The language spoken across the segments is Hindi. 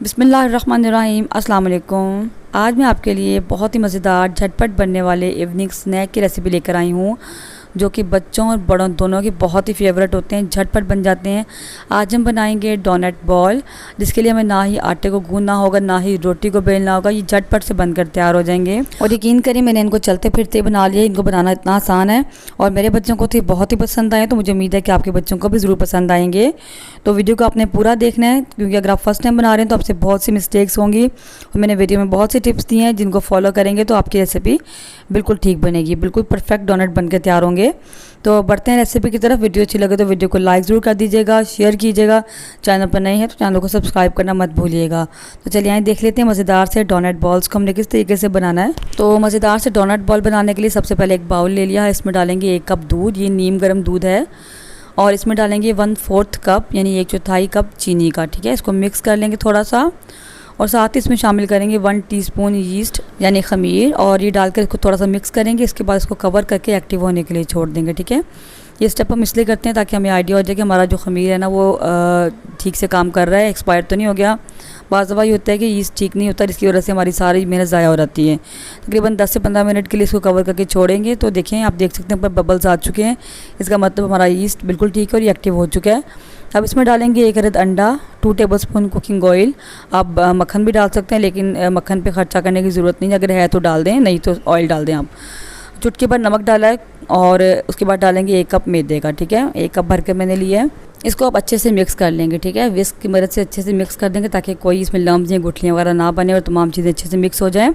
बिस्मिल्लाहिर्रहमानिर्रहीम अस्सलाम वालेकुम। आज मैं आपके लिए बहुत ही मज़ेदार झटपट बनने वाले इवनिंग स्नैक की रेसिपी लेकर आई हूँ, जो कि बच्चों और बड़ों दोनों के बहुत ही फेवरेट होते हैं, झटपट बन जाते हैं। आज हम बनाएंगे डोनट बॉल, जिसके लिए हमें ना ही आटे को गूंदना होगा, ना ही रोटी को बेलना होगा। ये झटपट से बनकर तैयार हो जाएंगे और यकीन करिए मैंने इनको चलते फिरते बना लिया। इनको बनाना इतना आसान है और मेरे बच्चों को तो बहुत ही पसंद आए, तो मुझे उम्मीद है कि आपके बच्चों को भी ज़रूर पसंद आएंगे। तो वीडियो को आपने पूरा देखना है, क्योंकि अगर आप फर्स्ट टाइम बना रहे हैं तो आपसे बहुत सी मिस्टेक्स होंगी और मैंने वीडियो में बहुत सी टिप्स दी हैं, जिनको फॉलो करेंगे तो आपकी रेसिपी बिल्कुल ठीक बनेगी, बिल्कुल परफेक्ट डोनट बनकर तैयार होंगे। तो बढ़ते हैं रेसिपी की तरफ। वीडियो अच्छी लगे तो वीडियो को लाइक ज़रूर कर दीजिएगा, शेयर कीजिएगा। चैनल पर नए हैं तो चैनल को सब्सक्राइब करना मत भूलिएगा। तो चलिए यहाँ देख लेते हैं मज़ेदार से डोनट बॉल्स को हमने किस तरीके से बनाना है। तो मज़ेदार से डोनट बॉल बनाने के लिए सबसे पहले एक बाउल ले लिया है। इसमें डालेंगे 1 कप दूध, ये नीम गर्म दूध है, और इसमें डालेंगे 1/4 कप यानी 1/4 कप चीनी का। ठीक है, इसको मिक्स कर लेंगे थोड़ा सा, और साथ ही इसमें शामिल करेंगे 1 टीस्पून यीस्ट यानी खमीर, और ये डालकर इसको थोड़ा सा मिक्स करेंगे। इसके बाद इसको कवर करके एक्टिव होने के लिए छोड़ देंगे। ठीक है, ये स्टेप हम इसलिए करते हैं ताकि हमें आइडिया हो जाए कि हमारा जो खमीर है ना वो ठीक से काम कर रहा है, एक्सपायर तो नहीं हो गया। बाज़ दफ़ा ये होता है कि यीस्ट ठीक नहीं होता, जिसकी वजह से हमारी सारी मेहनत ज़ाया हो जाती है। तकरीबन 10 से 15 मिनट के लिए इसको कवर करके छोड़ेंगे। तो देखें, आप देख सकते हैं ऊपर बबल्स आ चुके हैं, इसका मतलब हमारा यीस्ट बिल्कुल ठीक है और ये एक्टिव हो चुका है। अब इसमें डालेंगे 1 अदद अंडा, 2 टेबलस्पून कुकिंग ऑयल। आप मक्खन भी डाल सकते हैं, लेकिन मक्खन पे खर्चा करने की ज़रूरत नहीं, अगर है तो डाल दें, नहीं तो ऑयल डाल दें आप। चुटकी भर नमक डाला है और उसके बाद डालेंगे 1 कप मैदे का। ठीक है, 1 कप भर के मैंने लिया है। इसको आप अच्छे से मिक्स कर लेंगे। ठीक है, विस्क की मदद से अच्छे से मिक्स कर देंगे ताकि कोई इसमें लम्स या गुठलियाँ वगैरह ना बने और तमाम चीज़ें अच्छे से मिक्स हो जाएँ,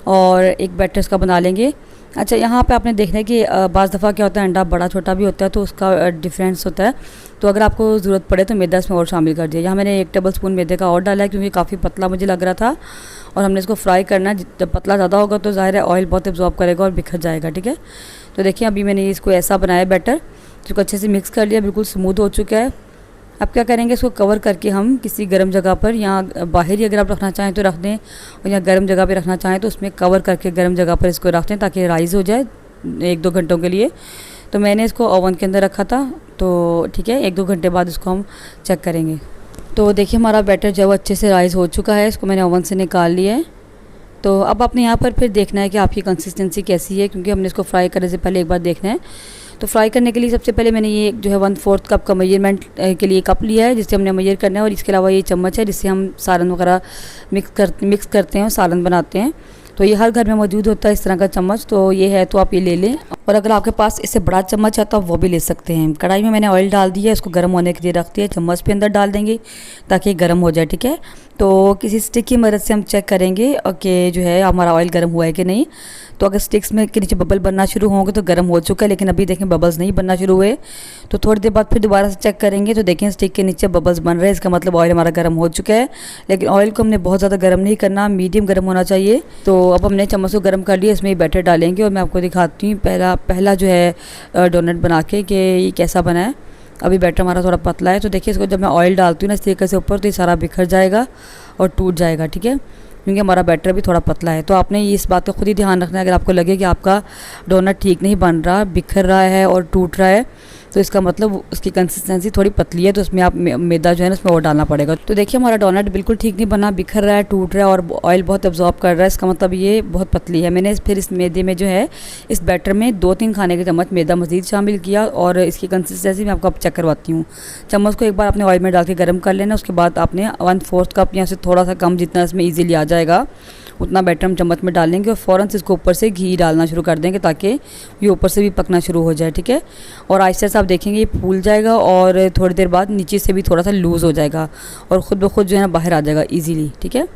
और एक बैटर इसका बना लेंगे। अच्छा, यहाँ पे आपने देखना है कि बाज़ दफ़ा क्या होता है, अंडा बड़ा छोटा भी होता है तो उसका डिफरेंस होता है। तो अगर आपको ज़रूरत पड़े तो मैदा इसमें और शामिल कर दिया। यहाँ मैंने 1 टेबलस्पून मैदे का और डाला है, क्योंकि काफ़ी पतला मुझे लग रहा था, और हमने इसको फ्राई करना है। जब पतला ज़्यादा होगा तो ज़ाहिर है ऑयल बहुत एब्जॉर्ब करेगा और बिखर जाएगा। ठीक है, तो देखिए अभी मैंने इसको ऐसा बनाया बैटर, जिसको अच्छे से मिक्स कर लिया, बिल्कुल स्मूथ हो चुका है। अब क्या करेंगे, इसको कवर करके हम किसी गर्म जगह पर, यहाँ बाहर ही अगर आप रखना चाहें तो रख दें, और यहाँ गर्म जगह पे रखना चाहें तो उसमें कवर करके गर्म जगह पर इसको रख दें ताकि राइज़ हो जाए 1-2 घंटों के लिए। तो मैंने इसको ओवन के अंदर रखा था, तो ठीक है, 1-2 घंटे बाद इसको हम चेक करेंगे। तो देखिए हमारा बैटर जो अच्छे से राइज़ हो चुका है, इसको मैंने ओवन से निकाल लिया है। तो अब आपने यहाँ पर फिर देखना है कि आपकी कंसिस्टेंसी कैसी है, क्योंकि हमने इसको फ्राई करने से पहले एक बार देखना है। तो फ्राई करने के लिए सबसे पहले मैंने ये जो है 1/4 कप का मेजरमेंट के लिए कप लिया है, जिससे हमने मेजर करना है, और इसके अलावा ये चम्मच है जिससे हम सालन वगैरह मिक्स करते हैं और सालन बनाते हैं। तो ये हर घर में मौजूद होता है इस तरह का चम्मच, तो ये है तो आप ये ले लें, और अगर आपके पास इससे बड़ा चम्मच है तो आप वो भी ले सकते हैं। कढ़ाई में मैंने ऑयल डाल दिया है, इसको गर्म होने के लिए रख दिया। चम्मच पे अंदर डाल देंगे ताकि गर्म हो जाए। ठीक है, तो किसी स्टिक की मदद से हम चेक करेंगे कि जो है हमारा ऑयल गर्म हुआ है कि नहीं। तो अगर स्टिक्स में के नीचे बबल बनना शुरू होंगे तो गर्म हो चुका है, लेकिन अभी देखें बबल्स नहीं बनना शुरू हुए। तो थोड़ी देर बाद फिर दोबारा से चेक करेंगे तो देखें स्टिक के नीचे बबल्स बन रहे हैं, इसका मतलब ऑयल हमारा गर्म हो चुका है। लेकिन ऑयल को हमने बहुत ज़्यादा गर्म नहीं करना, मीडियम गर्म होना चाहिए। तो अब हमने चम्मच को गर्म कर लिया, इसमें बैटर डालेंगे और मैं आपको दिखाती हूँ पहला जो है डोनट बना के कि ये कैसा बना है। अभी बैटर हमारा थोड़ा पतला है, तो देखिए इसको जब मैं ऑयल डालती हूँ ना इस तरीके से ऊपर, तो ये सारा बिखर जाएगा और टूट जाएगा। ठीक है, क्योंकि हमारा बैटर भी थोड़ा पतला है। तो आपने इस बात का खुद ही ध्यान रखना है, अगर आपको लगे कि आपका डोनट ठीक नहीं बन रहा, बिखर रहा है और टूट रहा है, तो इसका मतलब उसकी कंसिस्टेंसी थोड़ी पतली है, तो उसमें आप मैदा जो है ना उसमें और डालना पड़ेगा। तो देखिए हमारा डोनट बिल्कुल ठीक नहीं बना, बिखर रहा है, टूट रहा है और ऑयल बहुत एब्जॉर्ब कर रहा है, इसका मतलब ये बहुत पतली है। मैंने फिर इस मैदे में जो है इस बैटर में 2-3 खाने के चम्मच मैदा मज़ीद शामिल किया, और इसकी कंसिस्टेंसी मैं आपको अब चेक करवाती हूँ। चम्मच को एक बार आपने ऑयल में डाल के गर्म कर लेना, उसके बाद आपने 1/4 कप या से थोड़ा सा कम, जितना इसमें ईजीली आ जाएगा उतना बैटर हम चम्मच में डालेंगे, और फ़ौरन से इसको ऊपर से घी डालना शुरू कर देंगे ताकि ये ऊपर से भी पकना शुरू हो जाए। ठीक है, और आहिस्ते से आप देखेंगे ये फूल जाएगा और थोड़ी देर बाद नीचे से भी थोड़ा सा लूज़ हो जाएगा और ख़ुद ब खुद जो है ना बाहर आ जाएगा ईजीली। ठीक है,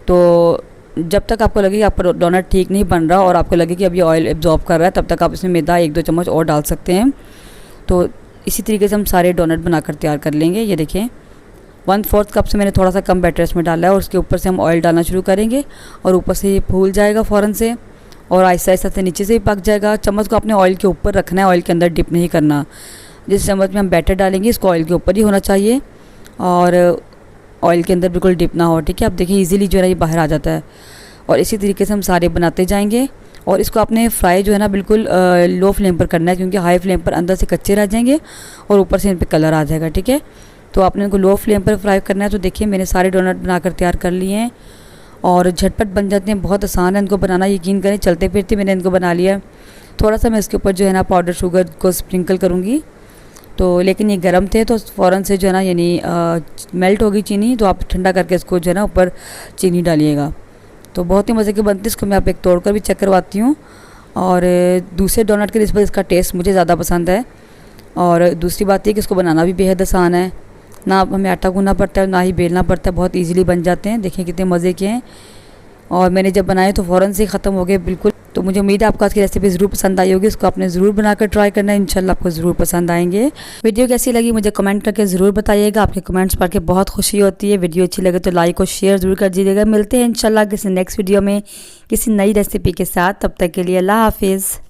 तो जब तक आपको लगे कि आपका डोनट ठीक नहीं बन रहा और आपको लगे कि अब ये ऑयल एब्जॉर्ब कर रहा है, तब तक आप इसमें मैदा 1-2 चम्मच और डाल सकते हैं। तो इसी तरीके से हम सारे डोनट बनाकर तैयार कर लेंगे। ये देखें 1/4 कप से मैंने थोड़ा सा कम बैटर इसमें डाला है, और उसके ऊपर से हम ऑयल डालना शुरू करेंगे और ऊपर से ये फूल जाएगा फ़ौरन से, और आहिस्ता आहिस्ता से नीचे से भी पक जाएगा। चम्मच को आपने ऑयल के ऊपर रखना है, ऑयल के अंदर डिप नहीं करना। जिस चम्मच में हम बैटर डालेंगे इसको ऑयल के ऊपर ही होना चाहिए और ऑयल के अंदर बिल्कुल डिप ना हो। ठीक है, आप देखिए ईज़िली जो है ये बाहर आ जाता है, और इसी तरीके से हम सारे बनाते जाएंगे। और इसको आपने फ्राई जो है ना बिल्कुल लो फ्लेम पर करना है, क्योंकि हाई फ्लेम पर अंदर से कच्चे रह जाएंगे और ऊपर से इन पर कलर आ जाएगा। ठीक है, तो आपने इनको लो फ्लेम पर फ्राई करना है। तो देखिए मैंने सारे डोनट बनाकर तैयार कर लिए हैं और झटपट बन जाते हैं, बहुत आसान है इनको बनाना, यकीन करें। चलते फिरते मैंने इनको बना लिया। थोड़ा सा मैं इसके ऊपर जो है ना पाउडर शुगर को स्प्रिंकल करूँगी, तो लेकिन ये गर्म थे तो फ़ौरन से जो है ना यानी मेल्ट होगी चीनी, तो आप ठंडा करके इसको जो है ना ऊपर चीनी डालिएगा। तो बहुत ही मज़े के बनते हैं। इसको मैं आप एक तोड़ कर भी चेक करवाती हूँ। और दूसरे डोनट के निस्बत इसका टेस्ट मुझे ज़्यादा पसंद है। और दूसरी बात ये कि इसको बनाना भी बेहद आसान है, ना हमें आटा गूंदना पड़ता है ना ही बेलना पड़ता है, बहुत ईजिली बन जाते हैं। देखिए कितने मज़े के हैं। और मैंने जब बनाए तो फ़ौरन से ख़त्म हो गए बिल्कुल। तो मुझे उम्मीद है आपको आज की रेसिपी ज़रूर पसंद आई होगी। इसको आपने ज़रूर बनाकर ट्राई करना है, इंशाल्लाह आपको ज़रूर पसंद आएंगे। वीडियो कैसी लगी मुझे कमेंट करके ज़रूर बताइएगा, आपके कमेंट्स पढ़ के बहुत खुशी होती है। वीडियो अच्छी लगे तो लाइक और शेयर ज़रूर कर दीजिएगा। मिलते हैं इंशाल्लाह किसी नेक्स्ट वीडियो में किसी नई रेसिपी के साथ, तब तक के लिए अल्लाह हाफिज़।